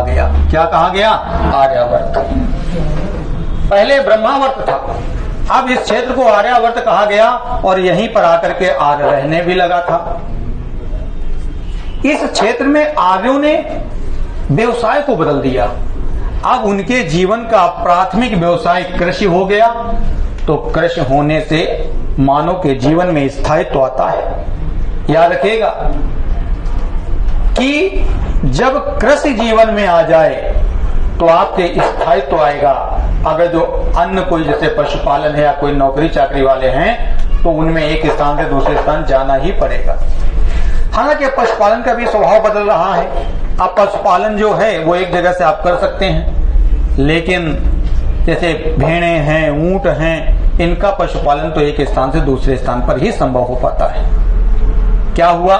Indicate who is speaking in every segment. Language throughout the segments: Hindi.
Speaker 1: गया। क्या कहा गया? आर्यावर्त। पहले ब्रह्मावर्त था, अब इस क्षेत्र को आर्यावर्त कहा गया और यहीं पर आकर के आर्य रहने भी लगा था। इस क्षेत्र में आर्यों ने व्यवसाय को बदल दिया। अब उनके जीवन का प्राथमिक व्यवसाय कृषि हो गया। तो कृषि होने से मानव के जीवन में स्थायित्व आता है। याद रखिएगा कि जब कृषि जीवन में आ जाए तो आपके स्थायित्व आएगा। अगर जो अन्य कोई जैसे पशुपालन है या कोई नौकरी चाकरी वाले हैं तो उनमें एक स्थान से दूसरे स्थान जाना ही पड़ेगा। हालांकि पशुपालन का भी स्वभाव बदल रहा है। अब पशुपालन जो है वो एक जगह से आप कर सकते हैं, लेकिन जैसे भेड़े हैं, ऊंट हैं, इनका पशुपालन तो एक स्थान से दूसरे स्थान पर ही संभव हो पाता है। क्या हुआ?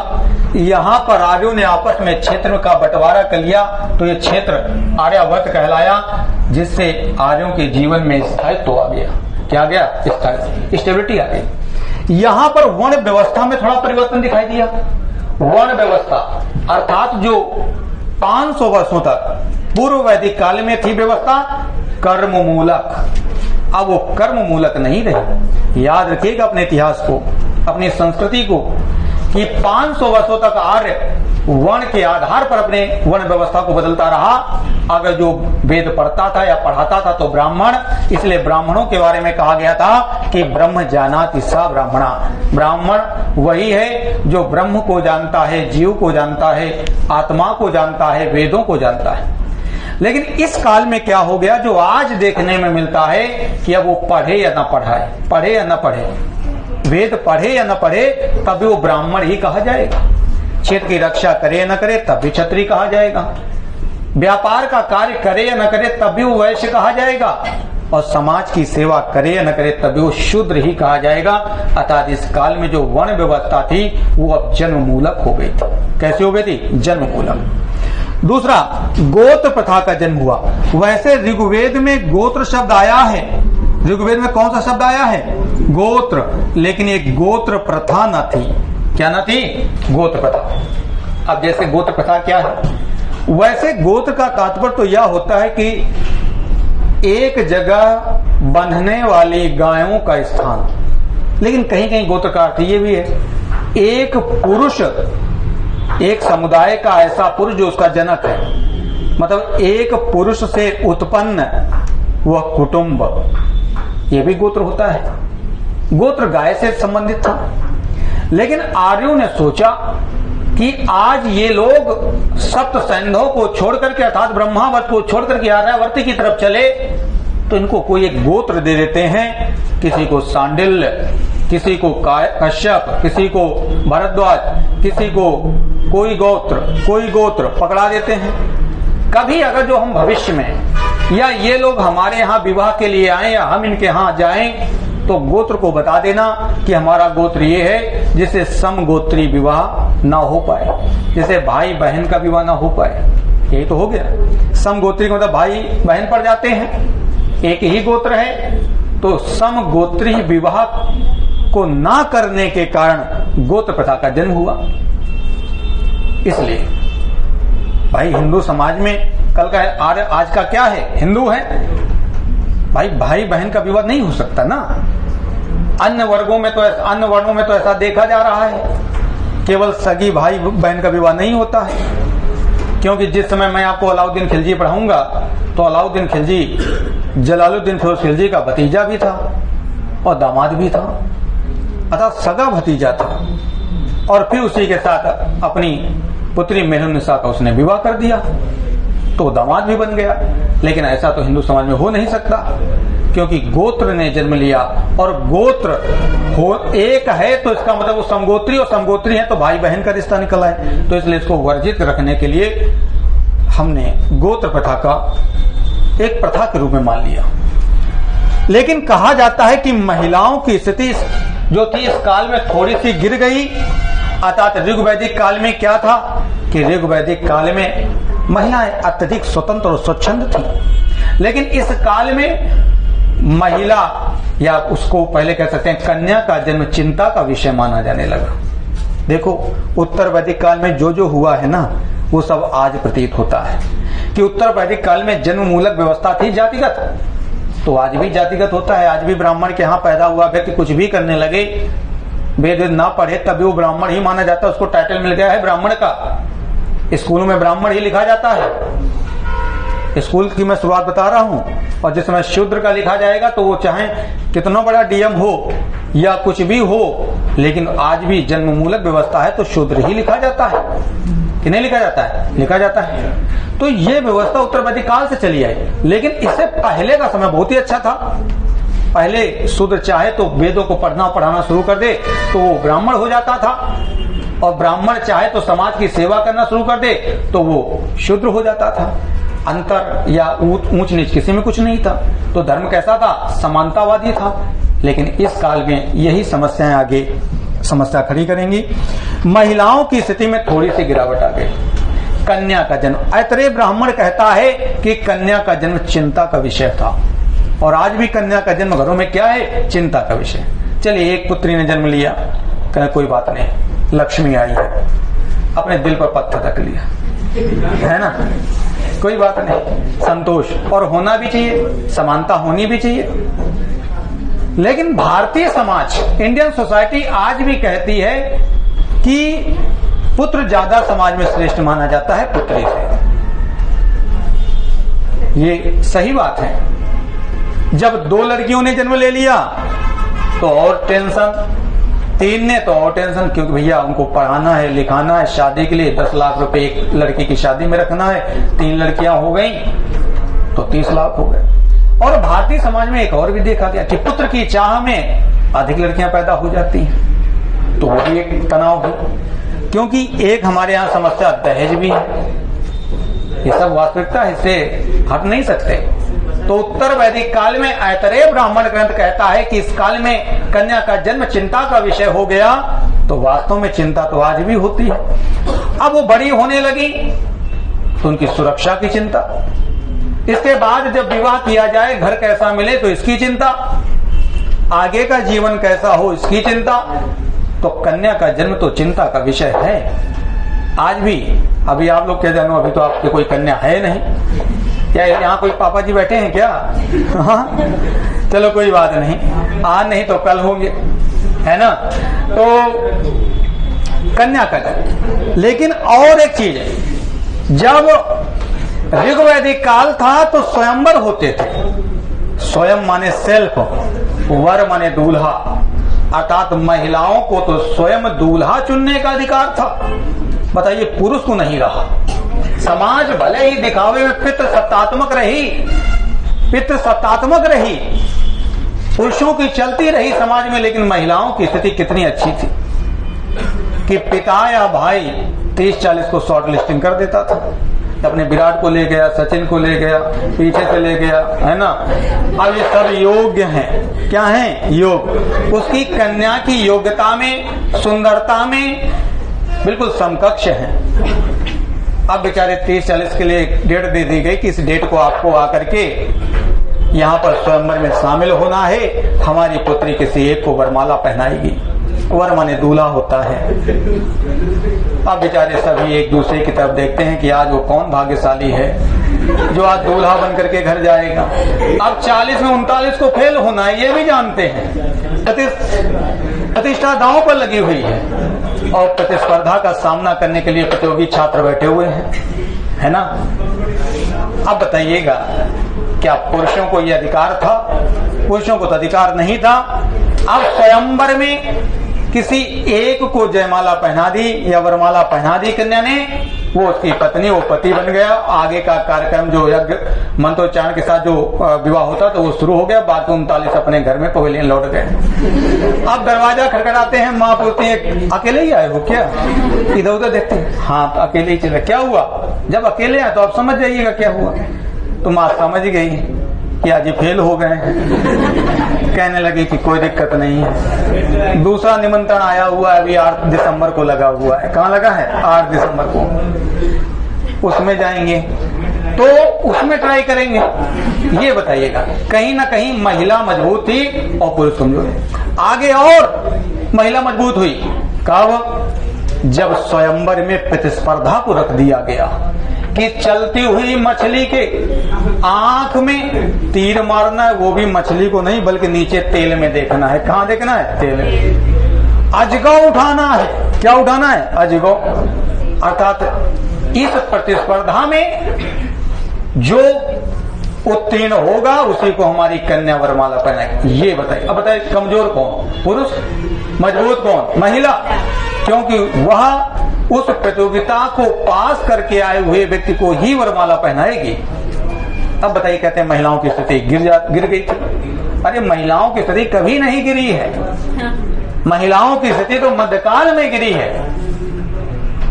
Speaker 1: यहाँ पर आर्यों ने आपस में क्षेत्र का बंटवारा कर लिया तो ये क्षेत्र आर्यावर्त कहलाया, जिससे आर्यों के जीवन में स्थायित्व आ गया। क्या आ गया? स्टेबिलिटी आ गई। यहाँ पर वर्ण व्यवस्था में थोड़ा परिवर्तन दिखाई दिया। वर्ण व्यवस्था अर्थात जो 500 वर्षों तक पूर्व वैदिक काल में थी व्यवस्था कर्म मूलक, अब वो कर्म मूलक नहीं रही। याद रखिएगा अपने इतिहास को, अपनी संस्कृति को, कि 500 वर्षों तक आर्य वर्ण के आधार पर अपने वर्ण व्यवस्था को बदलता रहा। अगर जो वेद पढ़ता था या पढ़ाता था तो ब्राह्मण, इसलिए ब्राह्मणों के बारे में कहा गया था कि ब्रह्म जानाति स ब्राह्मणा। ब्राह्मण वही है जो ब्रह्म को जानता है, जीव को जानता है, आत्मा को जानता है, वेदों को जानता है। लेकिन इस काल में क्या हो गया, जो आज देखने में मिलता है कि अब वो पढ़े या न पढ़ाए, पढ़े या न पढ़े, वेद पढ़े या न पढ़े, तब भी वो ब्राह्मण ही कहा जाएगा। क्षेत्र की रक्षा करे या न करे तब भी क्षत्रिय कहा जाएगा। व्यापार का कार्य करे या न करे तब भी वो वैश्य कहा जाएगा। और समाज की सेवा करे या न करे तब भी वो शूद्र ही कहा जाएगा। अर्थात इस काल में जो वर्ण व्यवस्था थी वो अब जन्म मूलक हो गई थी। कैसे हो गई थी? जन्म मूलक। दूसरा, गोत्र प्रथा का जन्म हुआ। वैसे ऋग्वेद में गोत्र शब्द आया है। ऋग्वेद में कौन सा शब्द आया है? गोत्र। लेकिन एक गोत्र प्रथा न थी। क्या न थी? गोत्र प्रथा। अब जैसे गोत्र प्रथा क्या है, वैसे गोत्र का तात्पर्य तो यह होता है कि एक जगह बंधने वाली गायों का स्थान। लेकिन कहीं कहीं गोत्र का अर्थ ये भी है एक पुरुष, एक समुदाय का ऐसा पुरुष जो उसका जनक है, मतलब एक पुरुष से उत्पन्न वह कुटुंब, ये भी गोत्र होता है। गोत्र गाय से संबंधित था। लेकिन आर्यों ने सोचा कि आज ये लोग सप्त सैंधव को छोड़ करके अर्थात ब्रह्मावर्त को छोड़ करके आर्यावर्त की तरफ चले, तो इनको कोई एक गोत्र दे देते हैं। किसी को सांडिल्य, किसी को कश्यप, किसी को भरद्वाज, किसी को कोई गोत्र पकड़ा देते हैं। कभी अगर जो हम भविष्य में या ये लोग हमारे यहाँ विवाह के लिए आए या हम इनके यहाँ जाएं तो गोत्र को बता देना कि हमारा गोत्र ये है, जिससे समगोत्री विवाह ना हो पाए, जैसे भाई बहन का विवाह ना हो पाए। यही तो हो गया। समगोत्री का मतलब भाई बहन पड़ जाते हैं, एक ही गोत्र है, तो समगोत्री विवाह को ना करने के कारण गोत्र प्रथा का जन्म हुआ। इसलिए भाई हिंदू समाज में कल का आज का क्या है? हिंदू है भाई, भाई बहन का विवाह नहीं हो सकता ना। अन्य वर्णों में तो ऐसा देखा जा रहा है, केवल सगी भाई बहन का विवाह नहीं होता है। क्योंकि जिस समय मैं आपको अलाउद्दीन खिलजी पढ़ाऊंगा तो अलाउद्दीन खिलजी जलालुद्दीन फिरोज खिलजी का भतीजा भी था और दामाद भी था, अर्थात सगा भतीजा था। और फिर उसी के साथ अपनी पुत्री मेहरुन्निसा का उसने विवाह कर दिया तो दामाद भी बन गया। लेकिन ऐसा तो हिंदू समाज में हो नहीं सकता, क्योंकि गोत्र ने जन्म लिया और गोत्र हो एक है तो इसका मतलब वो समगोत्री और समगोत्री है तो भाई बहन का रिश्ता निकला है। तो इसलिए इसको वर्जित रखने के लिए हमने गोत्र प्रथा का एक प्रथा के रूप में मान लिया। लेकिन कहा जाता है कि महिलाओं की स्थिति जो थी इस काल में थोड़ी सी गिर गई। अर्थात ऋग्वैदिक काल में क्या था कि ऋग्वैदिक काल में महिलाएं अत्यधिक स्वतंत्र और स्वच्छंद थी। लेकिन इस काल में महिला या उसको पहले कह सकते हैं कन्या का जन्म चिंता का विषय माना जाने लगा। देखो उत्तर वैदिक काल में जो जो हुआ है ना वो सब आज प्रतीत होता है। कि उत्तर वैदिक काल में जन्म मूलक व्यवस्था थी जातिगत, तो आज भी जातिगत होता है। आज भी ब्राह्मण के यहाँ पैदा हुआ व्यक्ति कुछ भी करने लगे, वेद ना पढ़े तभी वो ब्राह्मण ही माना जाता है, उसको टाइटल मिल गया है ब्राह्मण का। स्कूल में ब्राह्मण ही लिखा जाता है। स्कूल की मैं शुरुआत बता रहा हूं, और जिस समय शूद्र का लिखा जाएगा तो वो चाहे कितना बड़ा डीएम हो या कुछ भी हो, लेकिन आज भी जन्म मूलक व्यवस्था है तो शूद्र ही लिखा जाता है कि नहीं लिखा जाता है? लिखा जाता है। तो ये व्यवस्था उत्तर वैदिक काल से चली आई, लेकिन इससे पहले का समय बहुत ही अच्छा था। पहले शूद्र चाहे तो वेदों को पढ़ना पढ़ाना शुरू कर दे तो वो ब्राह्मण हो जाता था, और ब्राह्मण चाहे तो समाज की सेवा करना शुरू कर दे तो वो शूद्र हो जाता था। अंतर या ऊंच नीच किसी में कुछ नहीं था। तो धर्म कैसा था? समानतावादी था। लेकिन इस काल में यही समस्याएं आगे समस्या खड़ी करेंगी। महिलाओं की स्थिति में थोड़ी सी गिरावट आ गई। कन्या का जन्म, ऐतरेय ब्राह्मण कहता है कि कन्या का जन्म चिंता का विषय था, और आज भी कन्या का जन्म घरों में क्या है? चिंता का विषय। चलिए, एक पुत्री ने जन्म लिया, कहे कोई बात नहीं, लक्ष्मी आई है, अपने दिल पर पत्थर रख लिया, है ना, कोई बात नहीं, संतोष। और होना भी चाहिए, समानता होनी भी चाहिए। लेकिन भारतीय समाज, इंडियन सोसाइटी आज भी कहती है कि पुत्र ज्यादा समाज में श्रेष्ठ माना जाता है पुत्री से। ये सही बात है। जब 2 लड़कियों ने जन्म ले लिया तो और टेंशन, 3 ने तो और टेंशन, क्योंकि भैया उनको पढ़ाना है, लिखाना है, शादी के लिए 10 लाख रुपए एक लड़की की शादी में रखना है। 3 लड़कियां हो गई तो 30 लाख हो गए। और भारतीय समाज में एक और भी देखा गया कि पुत्र की चाह में अधिक लड़कियां पैदा हो जाती हैं, तो वो भी एक तनाव है। क्योंकि एक हमारे यहाँ समस्या दहेज भी है, ये सब वास्तविकता है, इससे हट नहीं सकते। तो उत्तर वैदिक काल में ऐतरेय ब्राह्मण ग्रंथ कहता है कि इस काल में कन्या का जन्म चिंता का विषय हो गया। तो वास्तव में चिंता तो आज भी होती है। अब वो बड़ी होने लगी तो उनकी सुरक्षा की चिंता, इसके बाद जब विवाह किया जाए घर कैसा मिले तो इसकी चिंता, आगे का जीवन कैसा हो इसकी चिंता। तो कन्या का जन्म तो चिंता का विषय है आज भी। अभी आप लोग क्या जानो, अभी तो आपके कोई कन्या है नहीं, क्या यहाँ कोई पापा जी बैठे हैं क्या? हाँ, चलो कोई बात नहीं, आज नहीं तो कल होंगे, है ना। तो कन्या का जन्म। लेकिन और एक चीज है, जब ऋग्वैदिक काल था तो स्वयंवर होते थे। स्वयं माने सेल्फ, वर माने दूल्हा, अर्थात महिलाओं को तो स्वयं दूल्हा चुनने का अधिकार था। बताइए, पुरुष को नहीं रहा। समाज भले ही दिखावे में पितृसत्तात्मक रही, पुरुषों की चलती रही समाज में, लेकिन महिलाओं की स्थिति कितनी अच्छी थी कि पिता या भाई 30-40 को शॉर्ट लिस्टिंग कर देता था। अपने विराट को ले गया, सचिन को ले गया, पीछे से ले गया, है ना। अब ये सब योग्य हैं, क्या हैं? योग। उसकी कन्या की योग्यता में, सुंदरता में बिल्कुल समकक्ष है। अब बेचारे 30-40 के लिए डेट दे दी गई कि इस डेट को आपको आकर के यहाँ पर स्वयंवर में शामिल होना है। हमारी पुत्री किसी एक को वरमाला पहनाएगी। वर माने दूल्हा होता है। अब बेचारे सभी एक दूसरे की तरफ देखते हैं कि आज वो कौन भाग्यशाली है जो आज दूल्हा बन करके घर जाएगा। अब 40 में 39 को फेल होना है, ये भी जानते हैं। प्रतिष्ठा दांव पर लगी हुई है और प्रतिस्पर्धा का सामना करने के लिए प्रतियोगी छात्र बैठे हुए हैं, है ना। अब बताइएगा, क्या पुरुषों को यह अधिकार था? पुरुषों को तो अधिकार नहीं था। अब स्वयंवर में किसी एक को जयमाला पहना दी या वरमाला पहना दी कन्या ने, वो उसकी पत्नी, वो पति बन गया। आगे का कार्यक्रम जो यज्ञ मंत्रोच्चारण के साथ जो विवाह होता तो वो शुरू हो गया। बाद में 39 अपने घर में पवेलियन लौट गए। अब दरवाजा खटखटाते हैं, माँ पूछती है अकेले ही आए हो क्या? इधर उधर देखते हैं, हाँ तो अकेले ही चले। क्या हुआ? जब अकेले आए तो आप समझ जाइएगा क्या हुआ। तो माँ समझ गई कि आज ये फेल हो गए। कहने लगी कि कोई दिक्कत नहीं है, दूसरा निमंत्रण आया हुआ है, अभी 8 दिसंबर को लगा हुआ है। कहाँ लगा है? 8 दिसंबर को, उसमें जाएंगे तो उसमें ट्राई करेंगे। ये बताइएगा, कहीं ना कहीं महिला मजबूत थी और पुरुष कमजोर। आगे और महिला मजबूत हुई कब? जब स्वयंवर में प्रतिस्पर्धा को रख दिया गया। कि चलती हुई मछली के आंख में तीर मारना है, वो भी मछली को नहीं बल्कि नीचे तेल में देखना है। कहाँ देखना है? तेल में। अजगव उठाना है। क्या उठाना है? अजगव। अर्थात इस प्रतिस्पर्धा में जो उत्तीर्ण होगा उसी को हमारी कन्या वरमाला पहनाएगी। ये बताइए। अब बताइए, कमजोर कौन? पुरुष? मजबूत कौन? महिला। क्योंकि वह उस प्रतियोगिता को पास करके आए हुए व्यक्ति को ही वरमाला पहनाएगी। अब बताइए, कहते हैं महिलाओं की स्थिति गिर गई थी। अरे महिलाओं की स्थिति कभी नहीं गिरी है। महिलाओं की स्थिति तो मध्यकाल में गिरी है।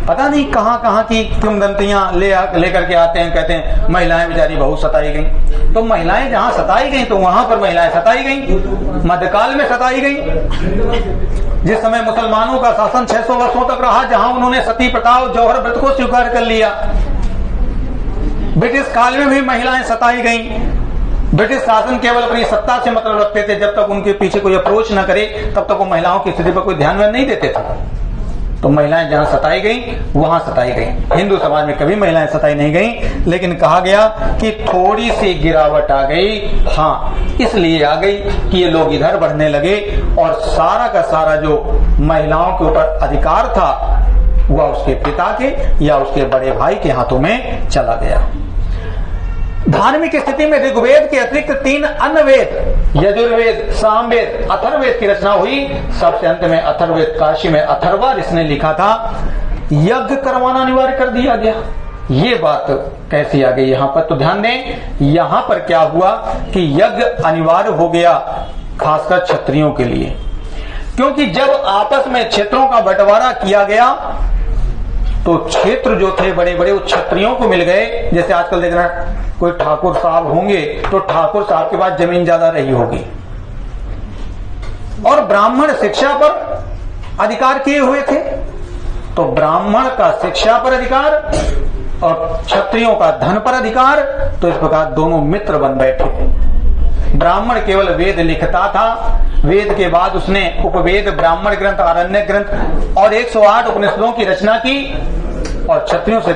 Speaker 1: पता नहीं कहां की किंवदंतियां लेकर के आते हैं, कहते हैं महिलाएं बेचारी बहुत सताई गईं। तो महिलाएं जहां सताई गईं तो वहां पर महिलाएं सताई गईं, मध्यकाल में सताई गईं। जिस समय मुसलमानों का शासन 600 वर्षों तक रहा, जहां उन्होंने सती प्रथा और जौहर व्रत को स्वीकार कर लिया। ब्रिटिश काल में भी महिलाएं सताई गईं। ब्रिटिश शासन केवल अपनी सत्ता से मतलब रखते थे, जब तक उनके पीछे कोई अप्रोच न करे तब तक वो महिलाओं की स्थिति पर कोई ध्यान नहीं देते थे। तो महिलाएं जहां सताई गईं वहां सताई गईं। हिंदू समाज में कभी महिलाएं सताई नहीं गईं, लेकिन कहा गया कि थोड़ी सी गिरावट आ गई। हाँ, इसलिए आ गई कि ये लोग इधर बढ़ने लगे और सारा का सारा जो महिलाओं के ऊपर अधिकार था वह उसके पिता के या उसके बड़े भाई के हाथों में चला गया। धार्मिक स्थिति में ऋग्वेद के अतिरिक्त 3 अन्य वेद, यजुर्वेद, सामवेद, अथर्ववेद की रचना हुई। सबसे अंत में अथर्ववेद, काशी में अथर्वा जिसने लिखा था, यज्ञ करवाना अनिवार्य कर दिया गया। ये बात कैसी आ गई यहां पर? तो ध्यान दें, यहां पर क्या हुआ कि यज्ञ अनिवार्य हो गया खासकर क्षत्रियों के लिए, क्योंकि जब आपस में क्षेत्रों का बंटवारा किया गया तो क्षेत्र जो थे बड़े बड़े वो क्षत्रियों को मिल गए। जैसे आजकल देख रहे हैं, कोई ठाकुर साहब होंगे तो ठाकुर साहब के पास जमीन ज्यादा रही होगी, और ब्राह्मण शिक्षा पर अधिकार किए हुए थे, तो ब्राह्मण का शिक्षा पर अधिकार और क्षत्रियों का धन पर अधिकार। तो इस प्रकार दोनों मित्र बन बैठे। ब्राह्मण केवल वेद लिखता था, वेद के बाद उसने उपवेद, ब्राह्मण ग्रंथ, आरण्यक ग्रंथ और 108 उपनिषदों की रचना की, और क्षत्रियों से